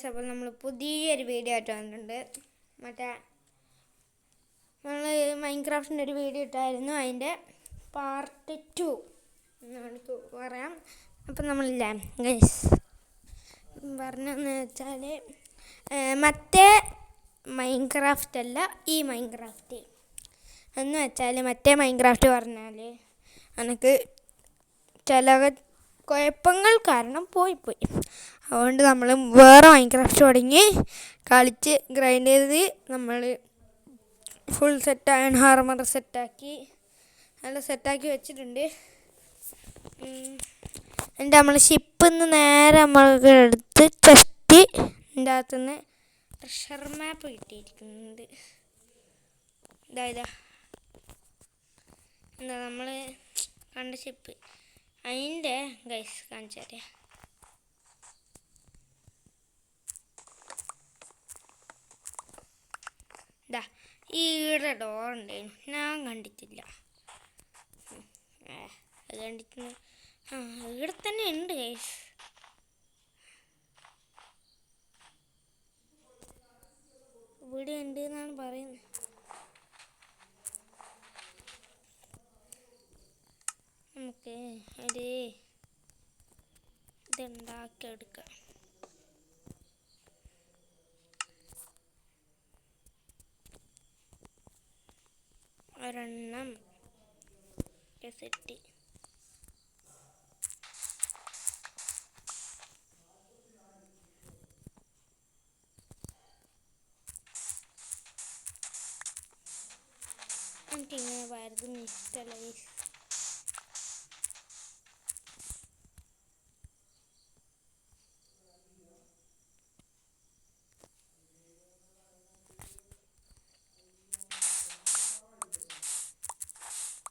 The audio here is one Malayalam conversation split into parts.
അപ്പോൾ നമ്മൾ പുതിയൊരു വീഡിയോ ആയിട്ട് വന്നിട്ടുണ്ട്. നമ്മൾ മൈൻക്രാഫ്റ്റിൻ്റെ ഒരു വീഡിയോ ഇട്ടായിരുന്നു, അതിൻ്റെ പാർട്ട് 2 എന്നാണ് പറയാം. അപ്പം നമ്മളില്ല ഗൈസ് പറഞ്ഞതെന്ന് വെച്ചാൽ മറ്റേ മൈൻക്രാഫ്റ്റ് അല്ല, ഈ മൈൻക്രാഫ്റ്റ് എന്ന് വെച്ചാൽ മറ്റേ മൈൻക്രാഫ്റ്റ് പറഞ്ഞാൽ എനിക്ക് ചില കുഴപ്പങ്ങൾ കാരണം പോയി. അതുകൊണ്ട് നമ്മൾ വേറെ മൈൻക്രാഫ്റ്റ് തുടങ്ങി കളിച്ച് ഗ്രൈൻഡ് ചെയ്ത് നമ്മൾ ഫുൾ സെറ്റായ ഹാർമർ സെറ്റാക്കി നല്ല സെറ്റാക്കി വെച്ചിട്ടുണ്ട്. എന്നിട്ട് നമ്മൾ ഷിപ്പിൽ നിന്ന് നേരെ നമ്മൾക്ക് എടുത്ത് ചെസ്റ്റിൻ്റെ അകത്തുനിന്ന് ട്രഷർ മാപ്പ് കിട്ടിയിരിക്കുന്നുണ്ട്. എന്താ നമ്മൾ കണ്ട ഷിപ്പ് അതിൻ്റെ ഗൈസ് കാണിച്ചു തരാം. ഈടെ ഡോറുണ്ടായിരുന്നു, ഞാൻ കണ്ടിട്ടില്ല. അത് കണ്ടിട്ട് ഇവിടെ തന്നെ ഉണ്ട് ഗൈസ്. ഇവിടെ ഉണ്ട് എന്നാണ് പറയുന്നത്. നമുക്ക് ഒരു ഇതുണ്ടാക്കിയെടുക്കാം. ഒരെണ്ണം സെറ്റ് എനിക്കിങ്ങനെ വരുന്ന ഇഷ്ടമല്ല.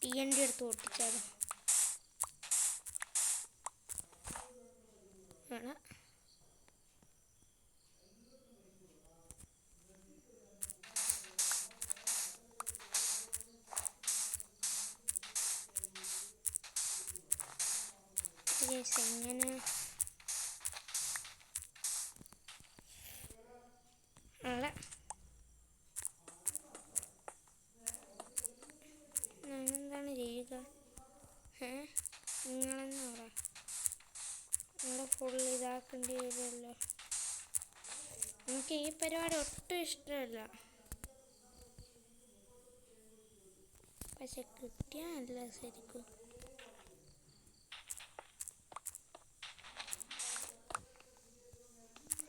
TNT എടുത്ത് പൊട്ടിച്ചാലോ? എങ്ങനെ ഞാനെന്താണ് ചെയ്യുക? നിങ്ങളെന്ന് പറ. നിങ്ങളെ ഫുൾ ഇതാക്കേണ്ടി വരുമല്ലോ. എനിക്ക് ഈ പരിപാടി ഒട്ടും ഇഷ്ടമല്ല, പക്ഷെ കിട്ടിയാൽ നല്ല ശരിക്കും.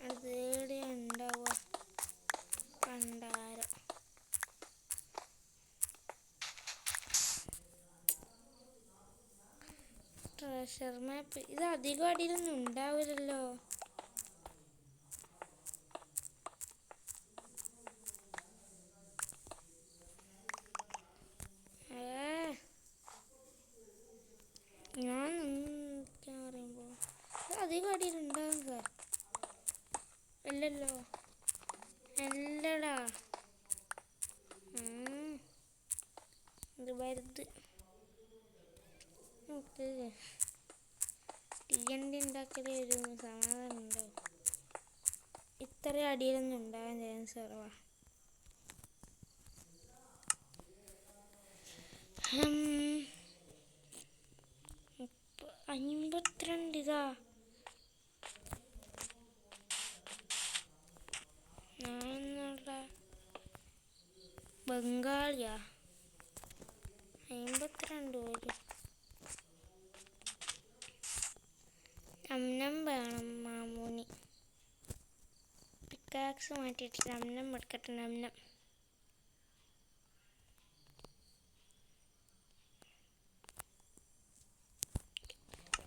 അതേടെ ഉണ്ടാവുക പണ്ടാരം. ട്രഷർ മാപ്പ് ഇത് അധികം അടിയിലൊന്നും ഉണ്ടാവില്ലല്ലോ. ഞാൻ പറയുമ്പോൾ ഇത് അധികം അടിയിലുണ്ടാവുക അല്ലല്ലോ. അല്ലടാ, ഇത് വരുത്. TNT ഉണ്ടാക്കലേ ഒരു സമാധാനം ഉണ്ടാവും. ഇത്ര അടിയിലൊന്നും ഉണ്ടാകാൻ ചാൻസ് കുറവാ. 52 ഇതാ. ബംഗാളിയാ 52 പോലും. അന്നം വേണം മാമൂനി. പിക്കാക്സ് മാറ്റിയിട്ട് അന്നം എടുക്കട്ടെ. അന്നം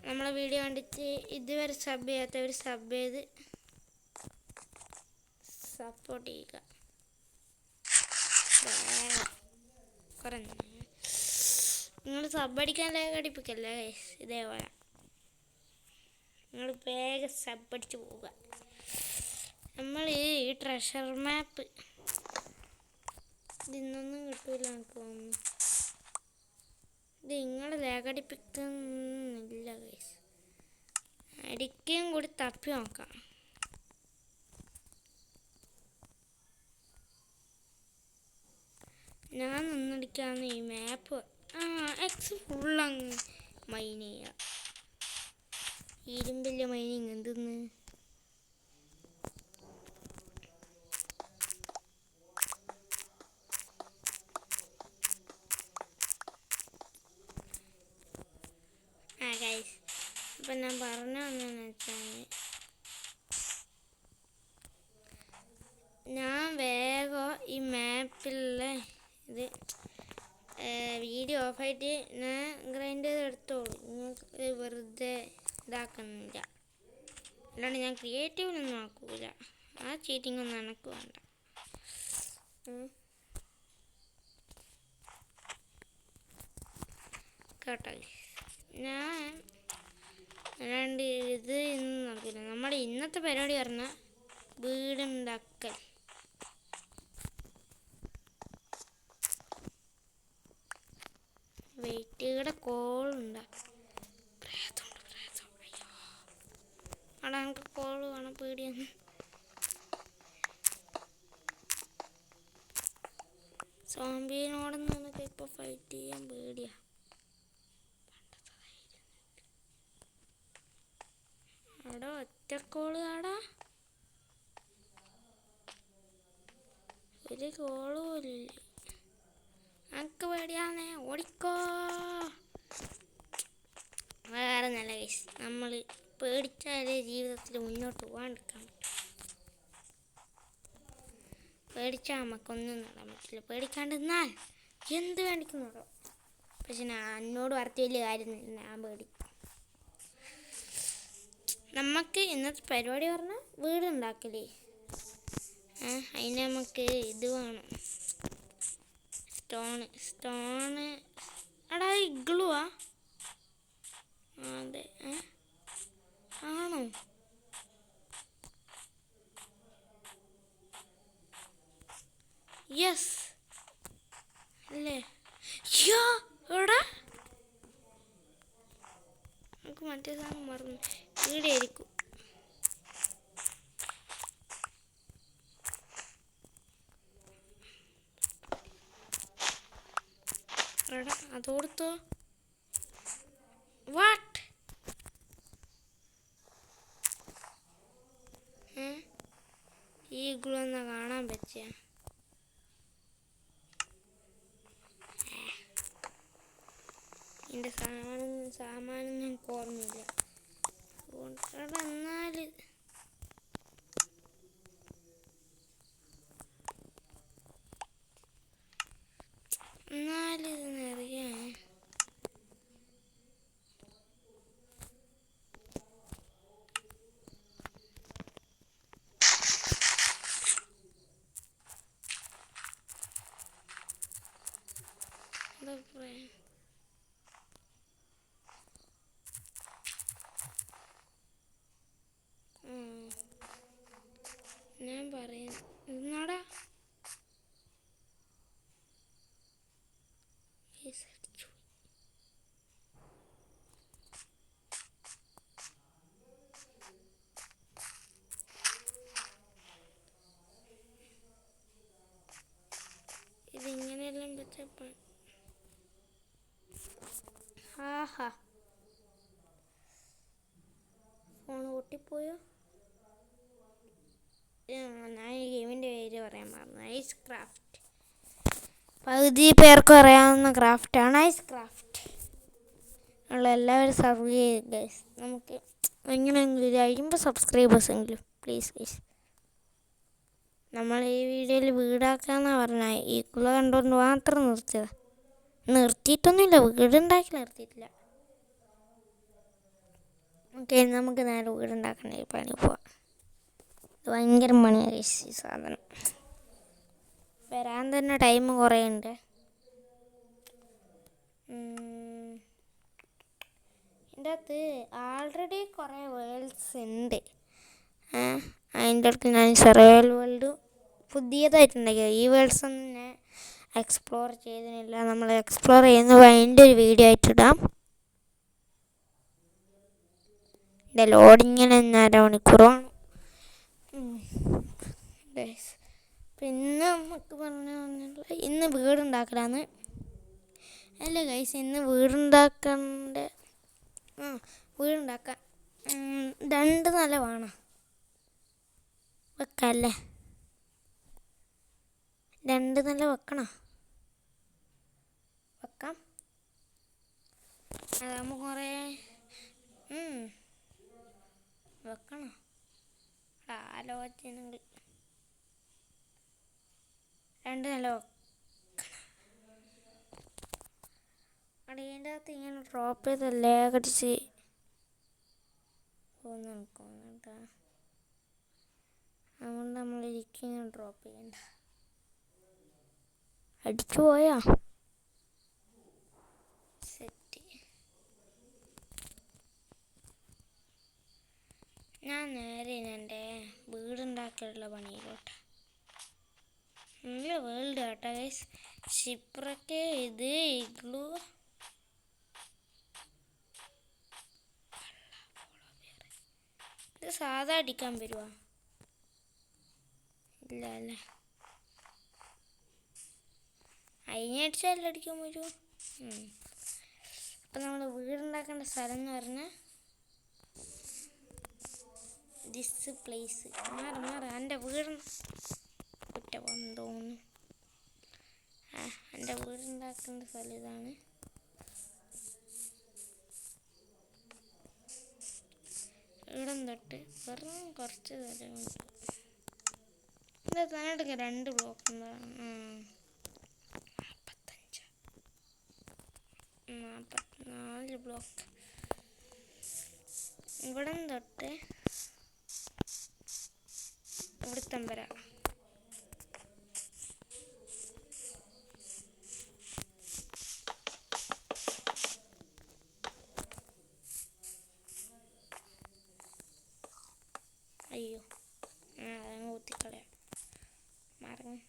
നമ്മളെ വീഡിയോ കണ്ടിട്ട് ഇതുവരെ സബ് ചെയ്യാത്തവർ സബ് ചെയ്ത് സപ്പോർട്ട് ചെയ്യുക. കുറഞ്ഞ നിങ്ങൾ സബ് അടിക്കാൻ ലേഖ അടിപ്പിക്കല്ലേ ഇതേപോലെ. നിങ്ങൾ വേഗം സബ് അടിച്ച് പോവുക. നമ്മൾ ഈ ട്രഷർ മാപ്പ് ഇതിന്നൊന്നും കിട്ടൂല എനിക്ക് തോന്നുന്നു. ഇത് നിങ്ങൾ ലേഖ അടിപ്പിക്കുന്നില്ല ഗൈസ്. അടിക്കുകയും കൂടി തപ്പി നോക്കാം. എനിക്കാന്ന് ഈ മാപ്പ് എക്സ് ഫുള്ളങ്ങ് മൈൻ ചെയ്യാം. ഇരുമ്പിൻ്റെ മൈനിങ് എന്തെന്ന് ഗൈസ്. അപ്പം ഞാൻ പറഞ്ഞ ഒന്നെന്ന് വെച്ചാൽ ഞാൻ വേഗം ഈ മാപ്പിലുള്ള ഇത് വീഡിയോ ഓഫായിട്ട് ഞാൻ ഗ്രൈൻഡ് ചെയ്ത് എടുത്തോളൂ. നിങ്ങൾക്ക് വെറുതെ ഇതാക്കുന്നില്ല. അല്ലാണ്ട് ഞാൻ ക്രിയേറ്റീവിനൊന്നും ആക്കൂല. ആ ചീറ്റിംഗ് ഒന്നും എനിക്ക് വേണ്ട. കേട്ടോ ഞാൻ അല്ലാണ്ട് ഇത് ഇന്നും നടക്കില്ല. നമ്മുടെ ഇന്നത്തെ പരിപാടി പറഞ്ഞാൽ വീടുണ്ടാക്കൽ. വെയിറ്റ് ഇവിടെ കോളുണ്ട്. അയ്യോ അവിടെ എനിക്ക് കോള് വേണം. പേടിയാണ്. സോംബിനോടൊന്നും എനിക്ക് ഇപ്പോൾ ഫൈറ്റ് ചെയ്യാൻ പേടിയാണ്. അവിടെ ഒറ്റക്കോള് ആടാ, ഒരു കോള് പോലില്ല. എനിക്ക് പേടിയാന്നേ, ഓടിക്കോ. വേറെ നല്ല കേസ്. നമ്മൾ പേടിച്ചാലേ ജീവിതത്തിൽ മുന്നോട്ട് പോകാണ്ടിരിക്കാൻ പറ്റും. പേടിച്ചാൽ നമുക്കൊന്നും നേടാൻ പറ്റില്ല. പേടിക്കാണ്ട് നിന്നാൽ എന്ത് വേണ്ടിക്കും നേടാം. പക്ഷെ എന്നോട് പറഞ്ഞ വലിയ കാര്യമൊന്നുമില്ല. ഞാൻ പേടി. നമുക്ക് ഇന്നത്തെ പരിപാടി പറഞ്ഞാൽ വീടുണ്ടാക്കലേ. അതിന് നമുക്ക് ഇത് വേണം, സ്റ്റോണ്. എടാ ഇഗ്ലുവാ? അതെ. ആണോ? യെസ് അല്ലേ? എടാ നമുക്ക് മറ്റേ സാധനം മറന്നു. ഇവിടെ ആയിരിക്കും. എടാ അതോടുത്തോ. വാട്ട്? ഈ ഇഗ്ലൊന്ന് കാണാൻ പറ്റിയ എൻ്റെ സാമാനം ഞങ്ങൾക്ക് ഓർമ്മയില്ല. എന്നാലിതെന്നറിയാം. ഞാൻ പറയാം. എന്നാടാ ഇതിങ്ങനെയെല്ലാം വെച്ചപ്പോൾ ആഹാ ഫോൺ പൊട്ടിപ്പോയോ? ഞാൻ ഈ ഗെയിമിൻ്റെ പേര് പറയാൻ മറന്നു. Ice craft. പകുതി പേർക്കും അറിയാവുന്ന ക്രാഫ്റ്റാണ് ഐസ് ക്രാഫ്റ്റ്. ഉള്ള എല്ലാവരും സർവ് ചെയ്യും ഗൈസ്. നമുക്ക് എങ്ങനെയെങ്കിലും 50 സബ്സ്ക്രൈബേഴ്സ് എങ്കിലും പ്ലീസ് ഗൈസ്. നമ്മൾ ഈ വീഡിയോയിൽ വീടാക്കാന്നാണ് പറഞ്ഞത്. ഈ കുള കണ്ടുകൊണ്ട് മാത്രം നിർത്തിയതാണ്. നിർത്തിയിട്ടൊന്നുമില്ല, വീടുണ്ടാക്കി നിർത്തിയിട്ടില്ല. ഓക്കെ, നമുക്ക് നേരെ വീടുണ്ടാക്കണ പണി പോവാം. ഇത് ഭയങ്കര പണിയാണ് ഗൈസ് ഈ സാധനം. വരാൻ തന്നെ ടൈം കുറേ ഉണ്ട്. ഇതിൻ്റെ അകത്ത് ആൾറെഡി കുറേ വേൾഡ്സ് ഉണ്ട്. അതിൻ്റെ അടുത്ത് ഞാൻ സർവൈവൽ വേൾഡ് പുതിയതായിട്ടുണ്ടാക്കിയ ഈ വേൾഡ്സ് ഒന്നും ഞാൻ എക്സ്പ്ലോർ ചെയ്തിട്ടില്ല. നമ്മൾ എക്സ്പ്ലോർ ചെയ്യുന്നത് അതിൻ്റെ ഒരു വീഡിയോ ആയിട്ടിടാം. എൻ്റെ ലോഡിങ്ങിന് 1.5 മണിക്കൂറാണ്. പിന്നെ നമുക്ക് പറഞ്ഞു ഇന്ന് വീടുണ്ടാക്കലാന്ന്. അല്ല ഗൈസ്, ഇന്ന് വീടുണ്ടാക്കണ്ട. ആ, വീടുണ്ടാക്കാൻ 2 നില വേണം. വെക്കല്ലേ? 2 നില വെക്കണം. വെക്കാം. അതാകുമ്പോൾ കുറേ വെക്കണം. ആലോചനകൾ. 2 നില വെക്കണം. അടിയൻ്റെ അകത്ത് ഇങ്ങനെ ഡ്രോപ്പ് ചെയ്തല്ലേ കടിച്ച് പോന്നിട്ടാ. അതുകൊണ്ട് നമ്മളിരിക്കും ഇങ്ങനെ ഡ്രോപ്പ് ചെയ്യണ്ട. അടിച്ചു പോയാ സെറ്റ്. ഞാൻ നേരെ എൻ്റെ വീടുണ്ടാക്കാനുള്ള പണിയിലോട്ട്. നല്ല വേൾഡ് കേട്ടോ ഗൈസ്. ഷിപ്രൊക്കെ ഇത് ഇഗ്ലൂ. ഇത് സാധാ അടിക്കാൻ വരുവാ? ഇല്ല അല്ലേ? അതിനടിച്ചല്ല അടിക്കാൻ വരുമോ? അപ്പം നമ്മൾ വീടുണ്ടാക്കേണ്ട സ്ഥലം എന്ന് പറഞ്ഞാൽ ദിസ് പ്ലേസ്. മാറി എൻ്റെ വീട് കുറ്റ തോന്നുന്നു. എൻ്റെ വീടുണ്ടാക്കേണ്ട സ്ഥലം ഇതാണ്. ഇവിടം തൊട്ട് വെറും കുറച്ച് സ്ഥലമുണ്ട്. എന്താ താഴെടുക്കുക 2 ബ്ലോക്ക് എന്താണ്? 44 ബ്ലോക്ക്. ഇവിടം തൊട്ട് ഇവിടുത്തം വരാം. അയ്യോ, അതങ്ങ് കുത്തിക്കളയാം. മറങ്ങ്.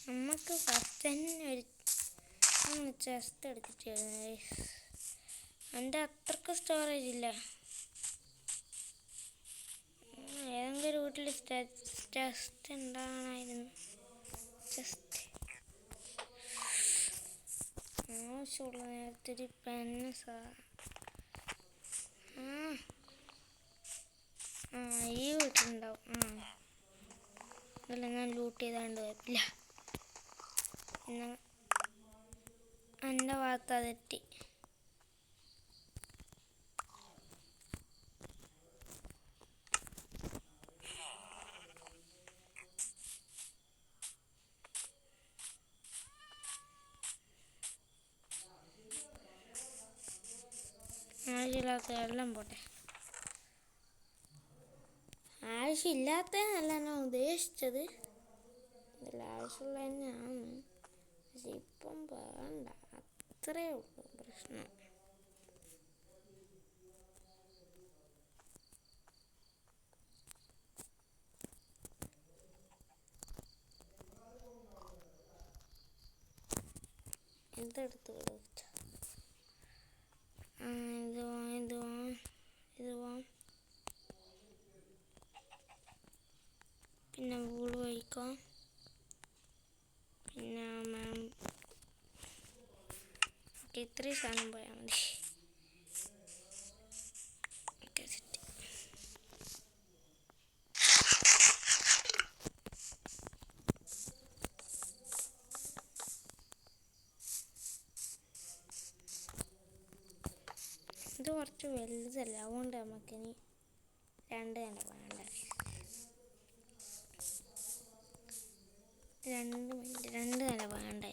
നമുക്ക് ഫസ്റ്റ് തന്നെ ഒരു ചെസ്റ്റ് എടുത്തിട്ട് എൻ്റെ അത്രക്ക് സ്റ്റോറേജ് ഇല്ല. ഏതെങ്കിലും ഒരു വീട്ടിൽ ചെസ്റ്റ് ഉണ്ടാകണമായിരുന്നു. ചെസ്റ്റ് ആവശ്യമുള്ള നേരത്തൊരു പെന്ന് ഈ വീട്ടിലുണ്ടാവും. അതല്ല, ഞാൻ ലൂട്ട് ചെയ്താണ്ട് കുഴപ്പമില്ല. പിന്നെ എൻ്റെ ഭാഗത്ത് അതെറ്റി. ആവശ്യമില്ലാത്ത എല്ലാം പോട്ടെ. ആവശ്യമില്ലാത്തതല്ല ഞാൻ ഉദ്ദേശിച്ചത്. ഇതിൽ ആവശ്യമുള്ള തന്നെയാണ്. പക്ഷെ ഇപ്പം വേണ്ട, അത്രേ ഉള്ളൂ പ്രശ്നം. ഇതെടുത്ത് കൊടുത്ത ഇത് വാം. പിന്നെ വൂള് വഹിക്കാം. പിന്നെ ഇത്രയും സാധനം പോയാൽ മതി. Okay, set. ഇത് കുറച്ച് വലുതല്ല, അതുകൊണ്ട് നമുക്കിനി 2 നില വേണ്ട. 2 നില വേണ്ട.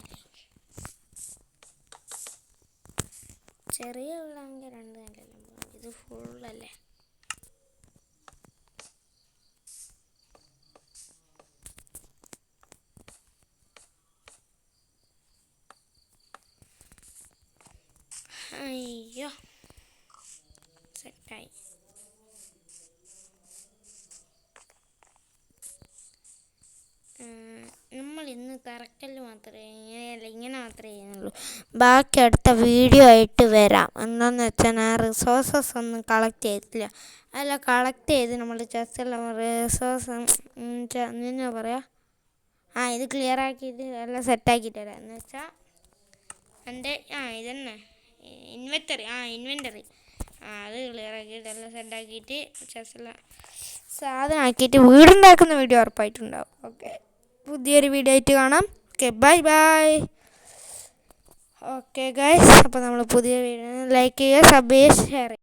ചെറിയ വീടാണെങ്കിൽ 2 നിലയെല്ലാം പോകാം. ഇത് ഫുള്ളല്ലേ. അയ്യോ, സെറ്റായി. ഇന്ന് കറക്റ്റല് മാത്രമേ ഇങ്ങനെ മാത്രമേ ചെയ്യുന്നുള്ളൂ. ബാക്കി അടുത്ത വീഡിയോ ആയിട്ട് വരാം. എന്താണെന്ന് വെച്ചാൽ ഞാൻ റിസോഴ്സസ് ഒന്നും കളക്ട് ചെയ്തിട്ടില്ല. അല്ല കളക്ട് ചെയ്ത് നമ്മൾ ചെസ്സെല്ലാം റിസോഴ്സ് എന്നാ പറയുക, ഇത് ക്ലിയർ ആക്കിയിട്ട് എല്ലാം സെറ്റാക്കിയിട്ട് തരാം. എന്ന് വെച്ചാൽ എൻ്റെ ഇതന്നെ ഇൻവെൻ്ററി അത് ക്ലിയർ ആക്കിയിട്ട് എല്ലാം സെറ്റാക്കിയിട്ട് ചെസ്സെല്ലാം സാധനം ആക്കിയിട്ട് വീടുണ്ടാക്കുന്ന വീഡിയോ ഉറപ്പായിട്ടുണ്ടാവും. ഓക്കെ, പുതിയൊരു വീഡിയോ ആയിട്ട് കാണാം. Okay, bye bye. Okay guys, അപ്പോൾ നമ്മൾ പുതിയ വീഡിയോ ലൈക്ക് ചെയ്യുക, സബ് ചെയ്യുക, ഷെയർ ചെയ്യുക.